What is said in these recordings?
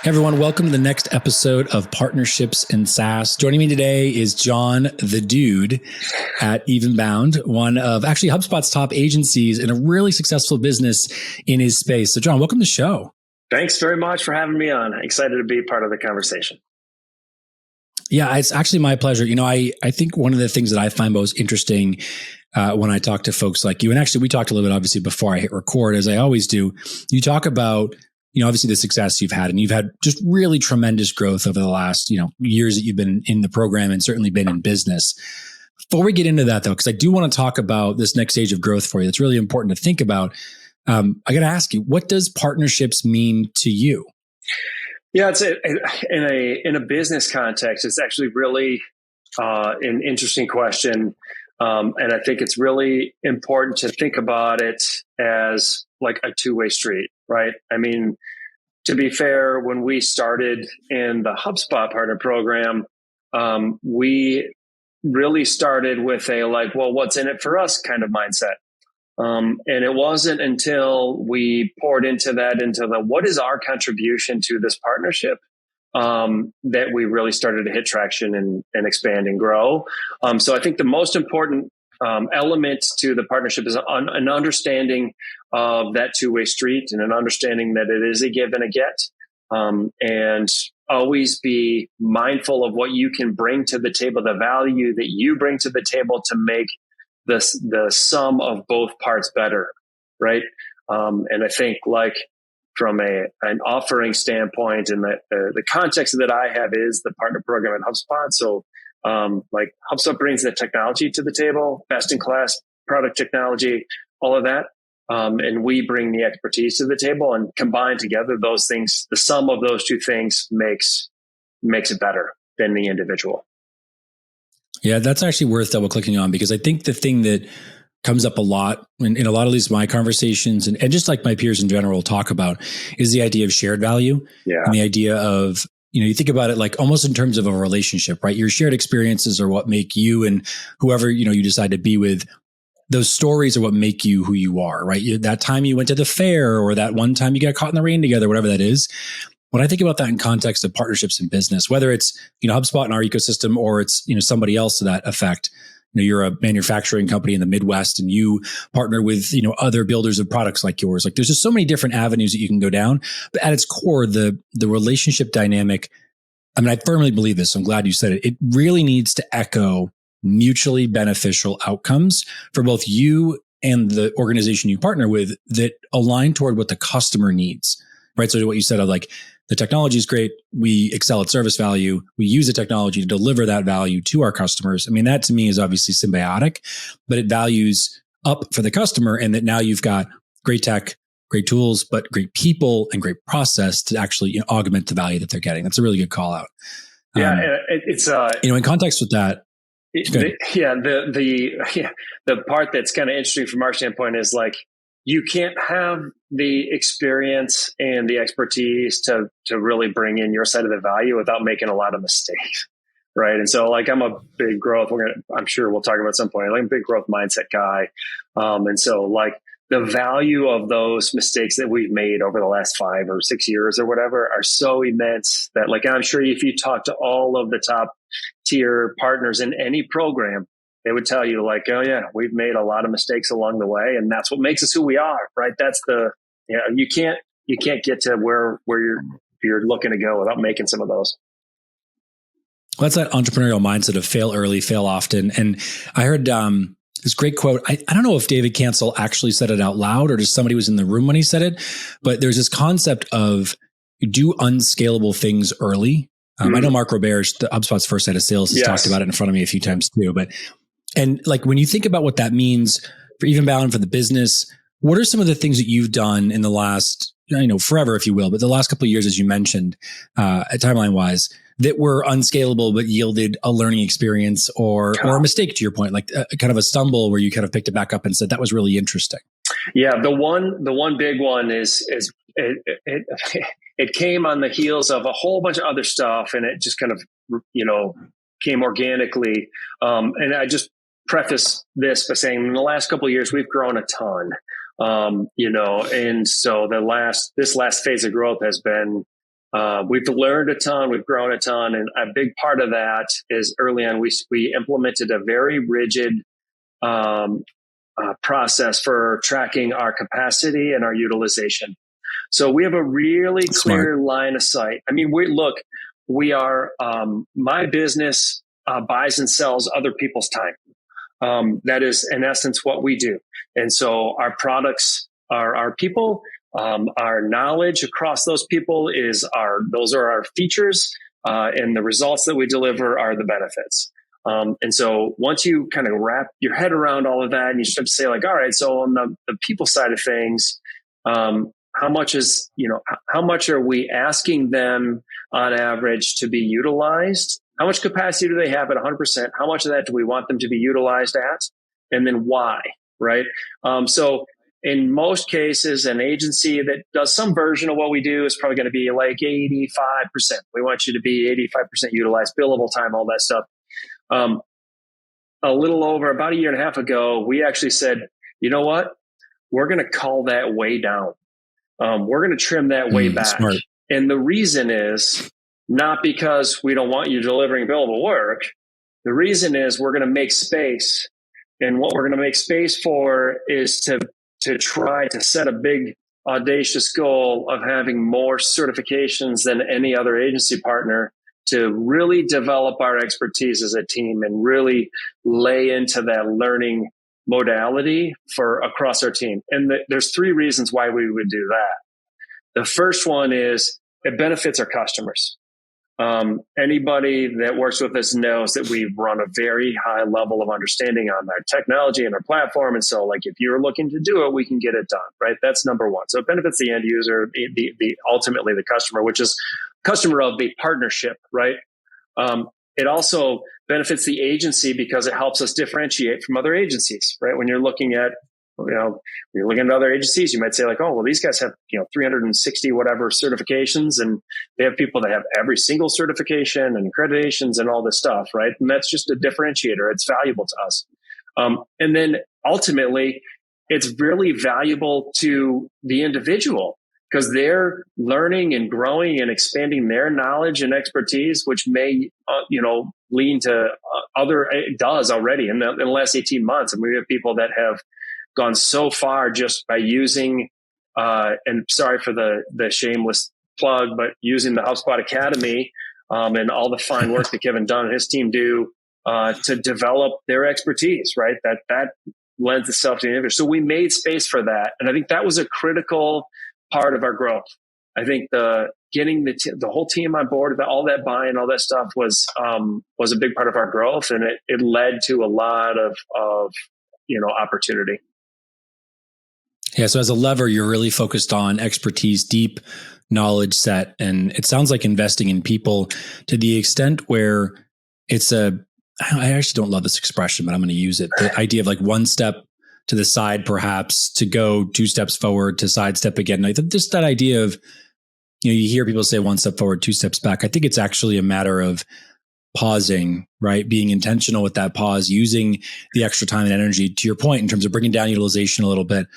Hey everyone, welcome to the next episode of Partnerships in SaaS. Joining me today is John the Dude at Everbound, one of actually HubSpot's top agencies and a really successful business in his space. So John, welcome to the show. Thanks very much for having me on. Excited to be part of the conversation. Yeah, it's actually my pleasure. You know, I think one of the things that I find most interesting when I talk to folks like you, and actually we talked a little bit obviously before I hit record, as I always do, you talk about obviously the success you've had, and you've had just really tremendous growth over the last, years that you've been in the program and certainly been in business. Before we get into that though, because I do want to talk about this next stage of growth for you, it's really important to think about. I got to ask you, what does partnerships mean to you? Yeah, it's in a business context, it's actually really an interesting question. And I think it's really important to think about it as like a two-way street, right? I mean, to be fair, when we started in the HubSpot partner program, we really started with a like, well, what's in it for us kind of mindset. And it wasn't until we poured into the what is our contribution to this partnership that we really started to hit traction and expand and grow. So I think the most important element to the partnership is an understanding of that two-way street and an understanding that it is a give and a get. And always be mindful of what you can bring to the table, the value that you bring to the table to make the sum of both parts better, right? And I think like from an offering standpoint, and the context that I have is the partner program at HubSpot. So like HubSpot brings the technology to the table, best in class product technology, all of that. And we bring the expertise to the table, and combine together those things. The sum of those two things makes it better than the individual. Yeah, that's actually worth double clicking on, because I think the thing that comes up a lot in a lot of these my conversations and just like my peers in general talk about is the idea of shared value. Yeah. And the idea of, you think about it like almost in terms of a relationship, right? Your shared experiences are what make you and whoever, you decide to be with. Those stories are what make you who you are, right? That time you went to the fair, or that one time you got caught in the rain together, whatever that is. When I think about that in context of partnerships in business, whether it's, HubSpot in our ecosystem, or it's, somebody else to that effect, you're a manufacturing company in the Midwest and you partner with, other builders of products like yours. Like there's just so many different avenues that you can go down, but at its core, the relationship dynamic, I mean, I firmly believe this. So I'm glad you said it. It really needs to echo mutually beneficial outcomes for both you and the organization you partner with that align toward what the customer needs, right? So what you said of like, the technology is great. We excel at service value. We use the technology to deliver that value to our customers. I mean, that to me is obviously symbiotic, but it values up for the customer, and that now you've got great tech, great tools, but great people and great process to actually augment the value that they're getting. That's a really good call out. Yeah, it's in context with that. The part that's kind of interesting from our standpoint is like, you can't have the experience and the expertise to really bring in your side of the value without making a lot of mistakes, right? And so like I'm a big growth, I'm sure we'll talk about at some point, like I'm a big growth mindset guy. And so like the value of those mistakes that we've made over the last 5 or 6 years or whatever are so immense that like, I'm sure if you talk to all of the top tier partners in any program, they would tell you like, oh yeah, we've made a lot of mistakes along the way, and that's what makes us who we are, right? That's you can't get to where you're looking to go without making some of those. Well, that's that entrepreneurial mindset of fail early, fail often. And I heard this great quote. I don't know if David Cancel actually said it out loud or just somebody was in the room when he said it, but there's this concept of do unscalable things early. I know Mark Robert, the HubSpot's first head of sales, has talked about it in front of me a few times too. And like when you think about what that means for Everbound, for the business, what are some of the things that you've done in the last, forever, if you will, but the last couple of years, as you mentioned, timeline wise, that were unscalable but yielded a learning experience or a mistake, to your point, like kind of a stumble where you kind of picked it back up and said that was really interesting? Yeah, the one big one is it came on the heels of a whole bunch of other stuff, and it just kind of came organically. And I just preface this by saying in the last couple of years we've grown a ton. And so this last phase of growth has been We've learned a ton, we've grown a ton, and a big part of that is early on we implemented a very rigid process for tracking our capacity and our utilization. So we have a really clear line of sight. I mean, we are my business buys and sells other people's time. That is, in essence, what we do. And so our products are our people. Our knowledge across those people those are our features, and the results that we deliver are the benefits. And so once you kind of wrap your head around all of that, and you start to say, like, all right, so on the people side of things, how much are we asking them on average to be utilized? How much capacity do they have at 100%? How much of that do we want them to be utilized at? And then why, right? So in most cases, an agency that does some version of what we do is probably going to be like 85%. We want you to be 85% utilized, billable time, all that stuff. A little over about a year and a half ago, we actually said, you know what? We're going to call that way down. We're going to trim that way back. Smart. And the reason is not because we don't want you delivering billable work. The reason is we're going to make space. And what we're going to make space for is to try to set a big, audacious goal of having more certifications than any other agency partner, to really develop our expertise as a team and really lay into that learning modality for across our team. And there's three reasons why we would do that. The first one is it benefits our customers. Anybody that works with us knows that we run a very high level of understanding on our technology and our platform. And so, like, if you're looking to do it, we can get it done, right? That's number one. So it benefits the end user, the ultimately the customer, which is customer of the partnership, right? It also benefits the agency because it helps us differentiate from other agencies, right? When you're looking at, when you're looking at other agencies, you might say, like, oh, well, these guys have, 360 whatever certifications, and they have people that have every single certification and accreditations and all this stuff, right? And that's just a differentiator. It's valuable to us. And then ultimately, it's really valuable to the individual, because they're learning and growing and expanding their knowledge and expertise, which may, lean to it does already in the last 18 months. And we have people that have gone so far just by using, and sorry for the shameless plug, but using the Hubspot Academy and all the fine work that Kevin Dunn and his team do to develop their expertise, right? That lends itself to the individual. So we made space for that. And I think that was a critical part of our growth. I think getting the whole team on board, all that buy-in, all that stuff was a big part of our growth, and it led to a lot of opportunity. Yeah. So as a lever, you're really focused on expertise, deep knowledge set, and it sounds like investing in people to the extent where I actually don't love this expression, but I'm going to use it. The idea of like one step to the side, perhaps, to go 2 steps forward, to sidestep again. Like just that idea of, you hear people say 1 step forward, 2 steps back. I think it's actually a matter of pausing, right? Being intentional with that pause, using the extra time and energy, to your point, in terms of bringing down utilization a little bit.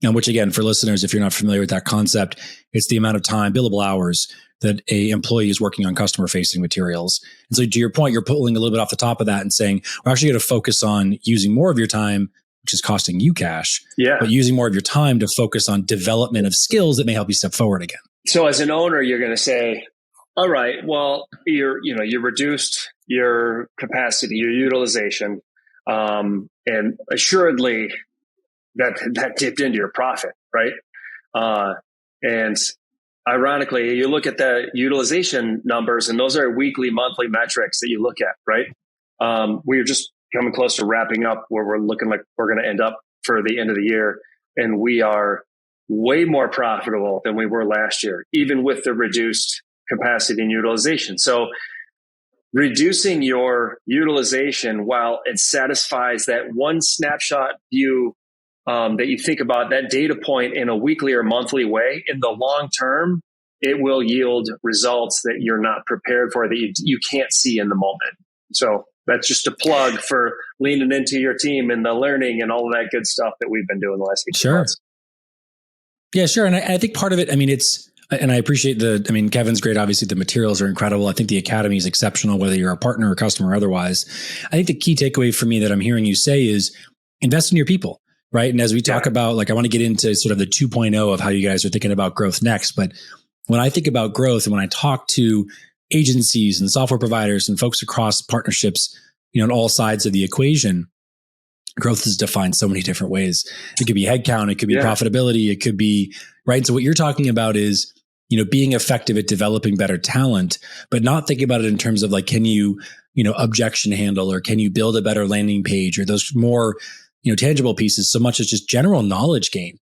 And which, again, for listeners, if you're not familiar with that concept, it's the amount of time, billable hours, that a employee is working on customer facing materials. And so to your point, you're pulling a little bit off the top of that and saying, we're actually going to focus on using more of your time, which is costing you cash, but using more of your time to focus on development of skills that may help you step forward again. So as an owner, you're going to say, all right, well, you reduced your capacity, your utilization, and assuredly that dipped into your profit, right? And ironically, you look at the utilization numbers, and those are weekly, monthly metrics that you look at, right? We're just coming close to wrapping up where we're looking like we're going to end up for the end of the year. And we are way more profitable than we were last year, even with the reduced capacity and utilization. So reducing your utilization while it satisfies that one snapshot view that you think about, that data point in a weekly or monthly way, in the long term, it will yield results that you're not prepared for, that you can't see in the moment. So that's just a plug for leaning into your team and the learning and all of that good stuff that we've been doing the last 18 months. Yeah, sure. And I think part of it, it's And I appreciate Kevin's great. Obviously the materials are incredible. I think the Academy is exceptional, whether you're a partner or customer or otherwise. I think the key takeaway for me that I'm hearing you say is invest in your people, right? And as we talk about, I want to get into sort of the 2.0 of how you guys are thinking about growth next. But when I think about growth and when I talk to agencies and software providers and folks across partnerships, on all sides of the equation, growth is defined so many different ways. It could be headcount, it could be profitability, it could be, right? So what you're talking about is, being effective at developing better talent, but not thinking about it in terms of can you, objection handle, or can you build a better landing page, or those more, tangible pieces, so much as just general knowledge gain.